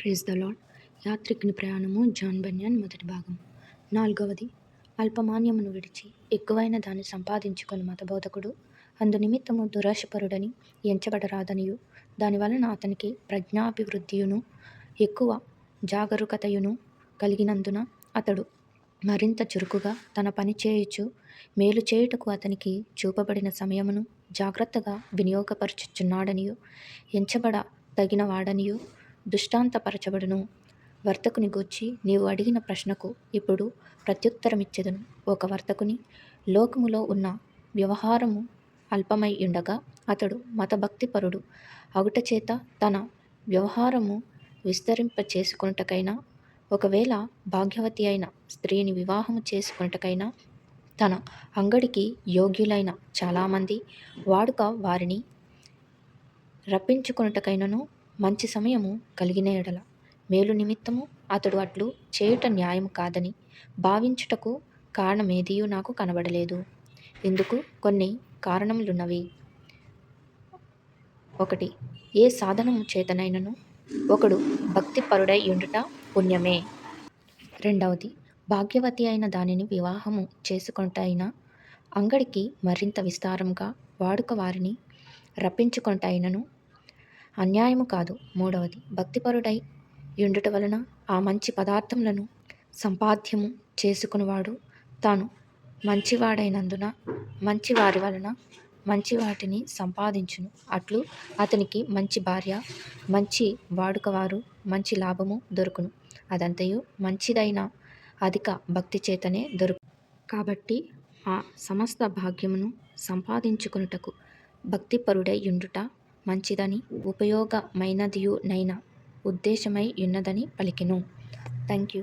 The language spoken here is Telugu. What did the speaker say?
Praise the lord. యాత్రికుని ప్రయాణము జాన్ బన్యాన్ మొదటి భాగం. 4. అల్పమాన్యమును విడిచి ఎక్కువైన దాన్ని సంపాదించుకొని మతబోధకుడు అందు నిమిత్తము దురాశపరుడని ఎంచబడరాదనియు, దానివలన అతనికి ప్రజ్ఞాభివృద్ధియును ఎక్కువ జాగరూకతయును కలిగినందున అతడు మరింత చురుకుగా తన పని చేయుచు మేలు చేయుటకు అతనికి చూపబడిన సమయమును జాగ్రత్తగా వినియోగపరచుచున్నాడనియు, ఎంచబడ తగినవాడనియు దృష్టాంతపరచబడును. వర్తకుని గూర్చి నీవు అడిగిన ప్రశ్నకు ఇప్పుడు ప్రత్యుత్తరమిచ్చెదను. ఒక వర్తకుని లోకములో ఉన్న వ్యవహారము అల్పమై ఉండగా అతడు మతభక్తిపరుడు అగుటచేత తన వ్యవహారము విస్తరింపచేసుకొనుటకైనా, ఒకవేళ భాగ్యవతి అయిన స్త్రీని వివాహము చేసుకొనుటకైనా, తన అంగడికి యోగ్యులైన చాలామంది వాడుక వారిని రప్పించుకొనుటకైనను మంచి సమయము కలిగిన ఎడల మేలు నిమిత్తము అతడు అట్లు చేయుట న్యాయము కాదని భావించుటకు కారణమేదియూ నాకు కనబడలేదు. ఇందుకు కొన్ని కారణములున్నవి. 1. ఏ సాధనము చేతనైనను ఒకడు భక్తిపరుడై యుండుట పుణ్యమే. 2. భాగ్యవతి అయిన దానిని వివాహము చేసుకొనుటైనా, అంగడికి మరింత విస్తారముగా వాడుక వారిని రప్పించుకొనుటైనను అన్యాయము కాదు. 3. భక్తిపరుడై యుండుట వలన ఆ మంచి పదార్థములను సంపాద్యము చేసుకునివాడు తాను మంచివాడైనందున మంచి వారి వలన మంచి వాటిని సంపాదించును. అట్లు అతనికి మంచి భార్య, మంచి వాడుకవారు, మంచి లాభము దొరుకును. అదంతయు మంచిదైన అధిక భక్తి చేతనే దొరుకు. కాబట్టి ఆ సమస్త భాగ్యమును సంపాదించుకొనుటకు భక్తిపరుడై యుండుట మంచిదని ఉపయోగమైనదియునైన ఉద్దేశమై యున్నదని పలికెను. Thank you.